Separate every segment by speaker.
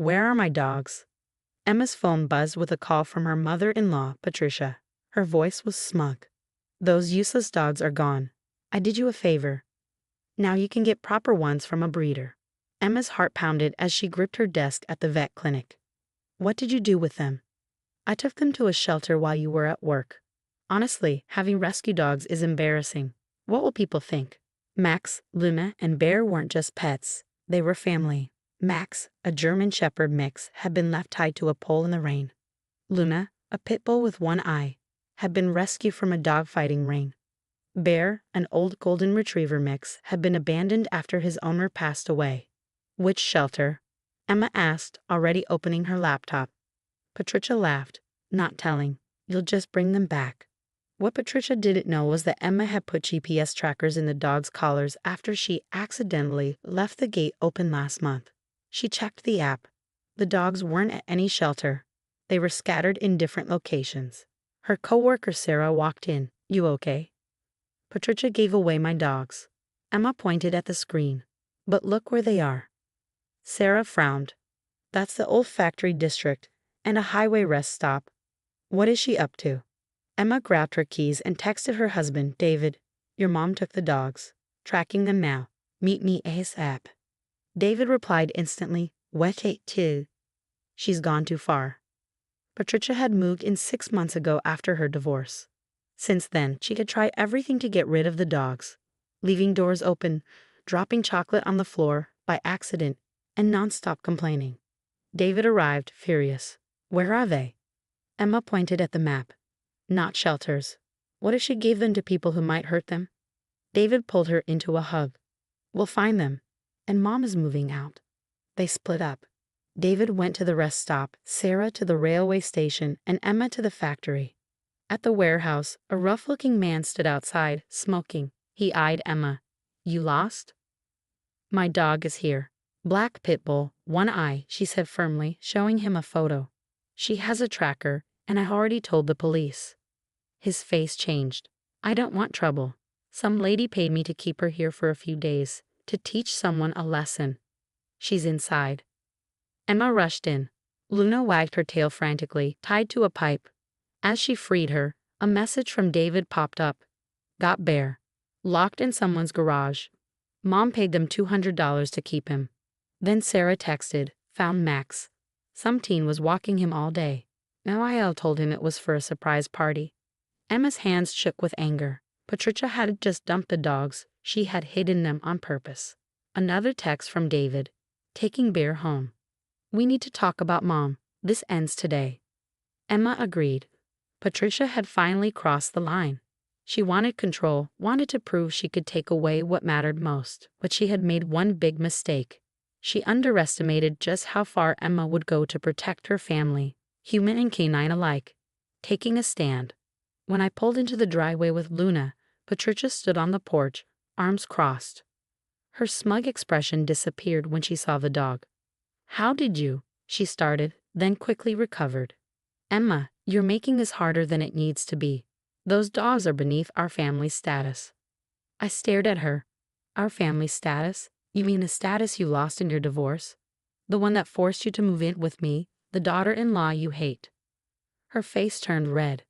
Speaker 1: Where are my dogs? Emma's phone buzzed with a call from her mother-in-law, Patricia. Her voice was smug. Those useless dogs are gone. I did you a favor. Now you can get proper ones from a breeder. Emma's heart pounded as she gripped her desk at the vet clinic. What did you do with them? I took them to a shelter while you were at work. Honestly, having rescue dogs is embarrassing. What will people think? Max, Luna, and Bear weren't just pets. They were family. Max, a German Shepherd mix, had been left tied to a pole in the rain. Luna, a pit bull with one eye, had been rescued from a dogfighting ring. Bear, an old golden retriever mix, had been abandoned after his owner passed away. Which shelter? Emma asked, already opening her laptop. Patricia laughed, not telling. You'll just bring them back. What Patricia didn't know was that Emma had put GPS trackers in the dogs' collars after she accidentally left the gate open last month. She checked the app. The dogs weren't at any shelter. They were scattered in different locations. Her coworker Sarah walked in. You okay? Patricia gave away my dogs. Emma pointed at the screen. But look where they are. Sarah frowned. That's the olfactory district and a highway rest stop. What is she up to? Emma grabbed her keys and texted her husband, David. Your mom took the dogs. Tracking them now. Meet me ASAP. David replied instantly, Wet too. She's gone too far. Patricia had moved in 6 months ago after her divorce. Since then, she had tried everything to get rid of the dogs. Leaving doors open, dropping chocolate on the floor by accident, and nonstop complaining. David arrived, furious. Where are they? Emma pointed at the map. Not shelters. What if she gave them to people who might hurt them? David pulled her into a hug. We'll find them. And Mom is moving out. They split up. David went to the rest stop, Sarah to the railway station, and Emma to the factory. At the warehouse, a rough-looking man stood outside, smoking. He eyed Emma. You lost? My dog is here. Black pit bull, one eye, she said firmly, showing him a photo. She has a tracker, and I already told the police. His face changed. I don't want trouble. Some lady paid me to keep her here for a few days, to teach someone a lesson. She's inside. Emma rushed in. Luna wagged her tail frantically, tied to a pipe. As she freed her, a message from David popped up. Got Bear. Locked in someone's garage. Mom paid them $200 to keep him. Then Sarah texted, found Max. Some teen was walking him all day. Noelle told him it was for a surprise party. Emma's hands shook with anger. Patricia hadn't just dumped the dogs, she had hidden them on purpose. Another text from David. Taking Bear home. We need to talk about Mom. This ends today. Emma agreed. Patricia had finally crossed the line. She wanted control, wanted to prove she could take away what mattered most, but she had made one big mistake. She underestimated just how far Emma would go to protect her family, human and canine alike. Taking a stand. When I pulled into the driveway with Luna, Patricia stood on the porch, arms crossed. Her smug expression disappeared when she saw the dog. How did you? She started, then quickly recovered. Emma, you're making this harder than it needs to be. Those dogs are beneath our family status. I stared at her. Our family status? You mean the status you lost in your divorce? The one that forced you to move in with me, the daughter-in-law you hate. Her face turned red.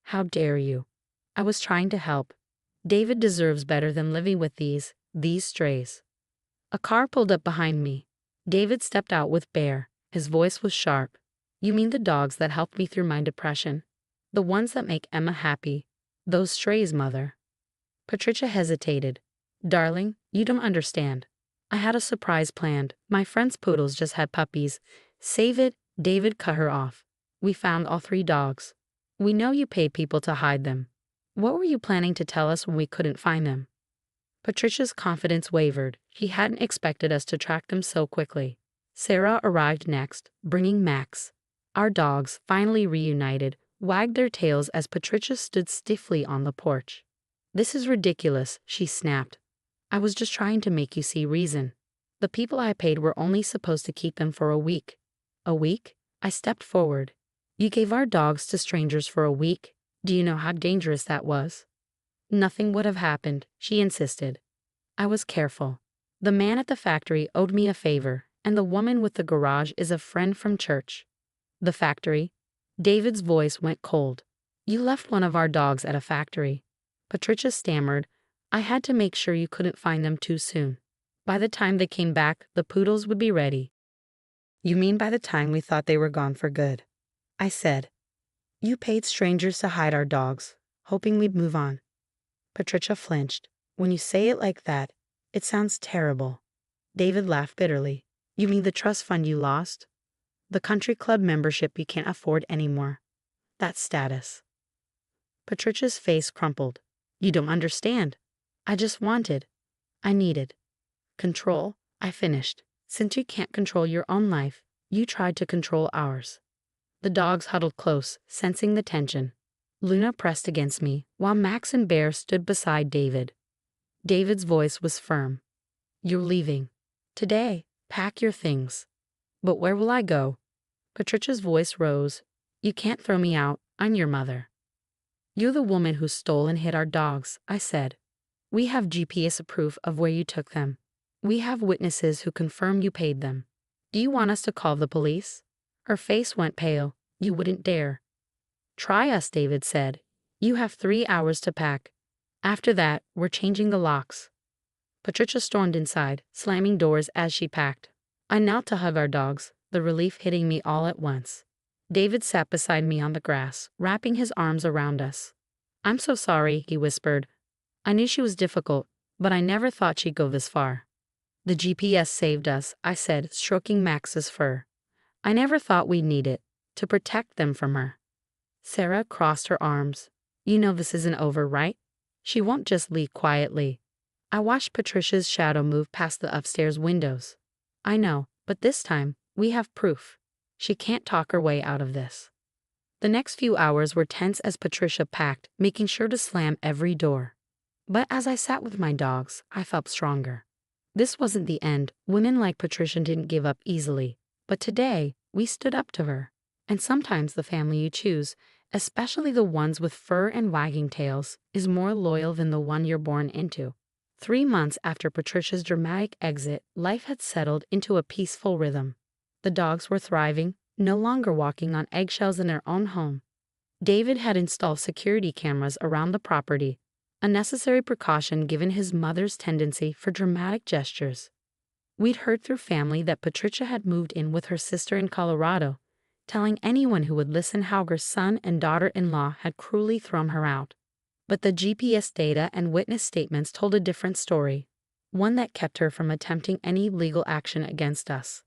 Speaker 1: How dare you? I was trying to help. David deserves better than living with these strays. A car pulled up behind me. David stepped out with Bear. His voice was sharp. You mean the dogs that helped me through my depression? The ones that make Emma happy? Those strays, Mother. Patricia hesitated. Darling, you don't understand. I had a surprise planned. My friend's poodles just had puppies. Save it. David cut her off. We found all 3 dogs. We know you paid people to hide them. What were you planning to tell us when we couldn't find them? Patricia's confidence wavered. She hadn't expected us to track them so quickly. Sarah arrived next, bringing Max. Our dogs, finally reunited, wagged their tails as Patricia stood stiffly on the porch. This is ridiculous, she snapped. I was just trying to make you see reason. The people I paid were only supposed to keep them for a week. A week? I stepped forward. You gave our dogs to strangers for a week. Do you know how dangerous that was? Nothing would have happened, she insisted. I was careful. The man at the factory owed me a favor, And the woman with the garage is a friend from church. The factory? David's voice went cold. You left one of our dogs at a factory. Patricia stammered. I had to make sure you couldn't find them too soon. By the time they came back, the poodles would be ready. You mean by the time we thought they were gone for good? I said. You paid strangers to hide our dogs, hoping we'd move on. Patricia flinched. When you say it like that, it sounds terrible. David laughed bitterly. You mean the trust fund you lost? The country club membership you can't afford anymore. That's status. Patricia's face crumpled. You don't understand. I needed control, I finished. Since you can't control your own life, you tried to control ours. The dogs huddled close, sensing the tension. Luna pressed against me, while Max and Bear stood beside David. David's voice was firm. You're leaving. Today, pack your things. But where will I go? Patricia's voice rose. You can't throw me out. I'm your mother. You're the woman who stole and hid our dogs, I said. We have GPS proof of where you took them. We have witnesses who confirm you paid them. Do you want us to call the police? Her face went pale. You wouldn't dare. Try us, David said. You have 3 hours to pack. After that, we're changing the locks. Patricia stormed inside, slamming doors as she packed. I knelt to hug our dogs, the relief hitting me all at once. David sat beside me on the grass, wrapping his arms around us. I'm so sorry, he whispered. I knew she was difficult, but I never thought she'd go this far. The GPS saved us, I said, stroking Max's fur. I never thought we'd need it, to protect them from her. Sarah crossed her arms. You know this isn't over, right? She won't just leave quietly. I watched Patricia's shadow move past the upstairs windows. I know, but this time, we have proof. She can't talk her way out of this. The next few hours were tense as Patricia packed, making sure to slam every door. But as I sat with my dogs, I felt stronger. This wasn't the end. Women like Patricia didn't give up easily. But today, we stood up to her. And sometimes the family you choose, especially the ones with fur and wagging tails, is more loyal than the one you're born into. 3 months after Patricia's dramatic exit, life had settled into a peaceful rhythm. The dogs were thriving, no longer walking on eggshells in their own home. David had installed security cameras around the property, a necessary precaution given his mother's tendency for dramatic gestures. We'd heard through family that Patricia had moved in with her sister in Colorado, telling anyone who would listen how her son and daughter-in-law had cruelly thrown her out. But the GPS data and witness statements told a different story, one that kept her from attempting any legal action against us.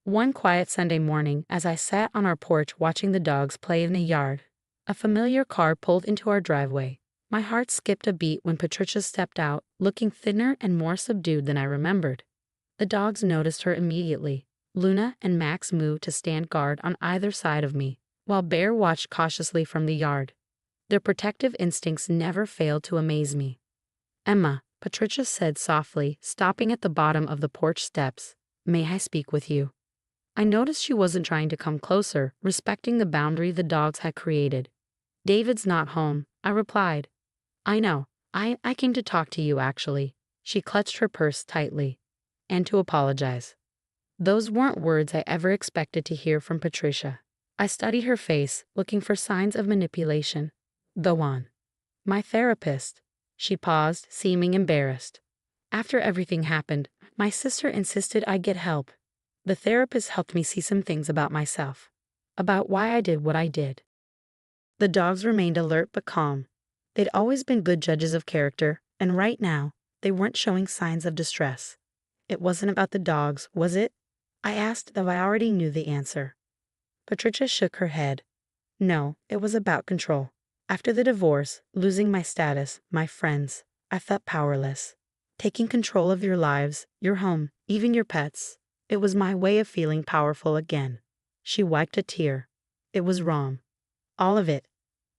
Speaker 1: One quiet Sunday morning, as I sat on our porch watching the dogs play in the yard, a familiar car pulled into our driveway. My heart skipped a beat when Patricia stepped out, looking thinner and more subdued than I remembered. The dogs noticed her immediately. Luna and Max moved to stand guard on either side of me, while Bear watched cautiously from the yard. Their protective instincts never failed to amaze me. Emma, Patricia said softly, stopping at the bottom of the porch steps, may I speak with you? I noticed she wasn't trying to come closer, respecting the boundary the dogs had created. David's not home, I replied. I know. I came to talk to you, actually. She clutched her purse tightly. And to apologize. Those weren't words I ever expected to hear from Patricia. I studied her face, looking for signs of manipulation. Go on. My therapist. She paused, seeming embarrassed. After everything happened, my sister insisted I get help. The therapist helped me see some things about myself. About why I did what I did. The dogs remained alert but calm. They'd always been good judges of character, and right now, they weren't showing signs of distress. It wasn't about the dogs, was it? I asked, though I already knew the answer. Patricia shook her head. No, it was about control. After the divorce, losing my status, my friends, I felt powerless. Taking control of your lives, your home, even your pets. It was my way of feeling powerful again. She wiped a tear. It was wrong. All of it.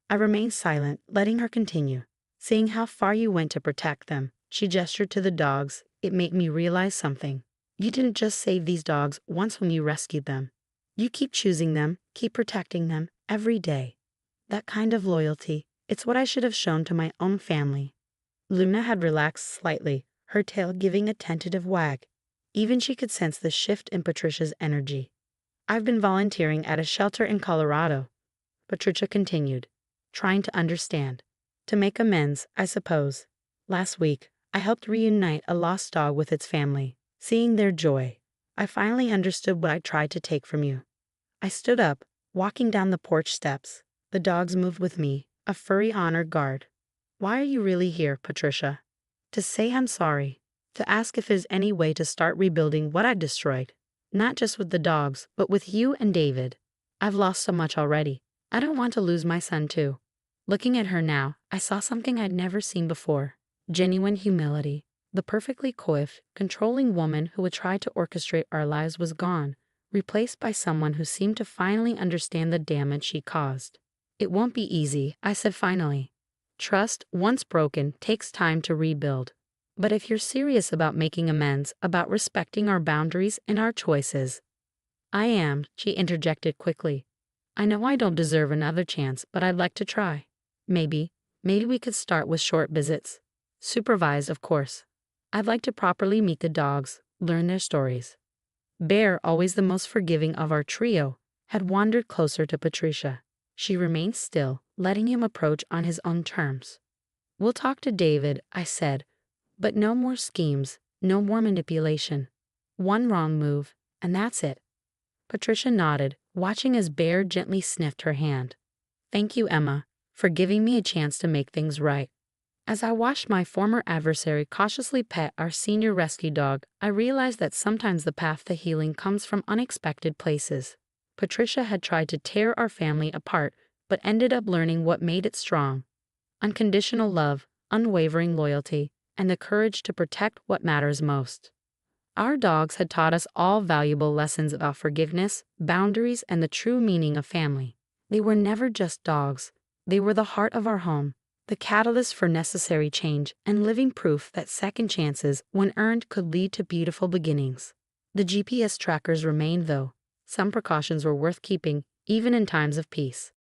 Speaker 1: I remained silent, letting her continue. Seeing how far you went to protect them, she gestured to the dogs. It made me realize something. You didn't just save these dogs once when you rescued them. You keep choosing them, keep protecting them, every day. That kind of loyalty, it's what I should have shown to my own family. Luna had relaxed slightly, her tail giving a tentative wag. Even she could sense the shift in Patricia's energy. I've been volunteering at a shelter in Colorado, Patricia continued, trying to understand. To make amends, I suppose. Last week, I helped reunite a lost dog with its family. Seeing their joy, I finally understood what I tried to take from you. I stood up, walking down the porch steps. The dogs moved with me, a furry honor guard. Why are you really here, Patricia? To say I'm sorry. To ask if there's any way to start rebuilding what I destroyed. Not just with the dogs, but with you and David. I've lost so much already. I don't want to lose my son too. Looking at her now, I saw something I'd never seen before. Genuine humility. The perfectly coiffed, controlling woman who would try to orchestrate our lives was gone, replaced by someone who seemed to finally understand the damage she caused. It won't be easy, I said finally. Trust, once broken, takes time to rebuild. But if you're serious about making amends, about respecting our boundaries and our choices. I am, she interjected quickly. I know I don't deserve another chance, but I'd like to try. Maybe we could start with short visits. Supervised, of course. I'd like to properly meet the dogs, learn their stories. Bear, always the most forgiving of our trio, had wandered closer to Patricia. She remained still, letting him approach on his own terms. We'll talk to David, I said, but no more schemes, no more manipulation. One wrong move, and that's it. Patricia nodded, watching as Bear gently sniffed her hand. Thank you, Emma, for giving me a chance to make things right. As I watched my former adversary cautiously pet our senior rescue dog, I realized that sometimes the path to healing comes from unexpected places. Patricia had tried to tear our family apart, but ended up learning what made it strong. Unconditional love, unwavering loyalty, and the courage to protect what matters most. Our dogs had taught us all valuable lessons about forgiveness, boundaries, and the true meaning of family. They were never just dogs. They were the heart of our home, the catalyst for necessary change, and living proof that second chances, when earned, could lead to beautiful beginnings. The GPS trackers remained, though. Some precautions were worth keeping, even in times of peace.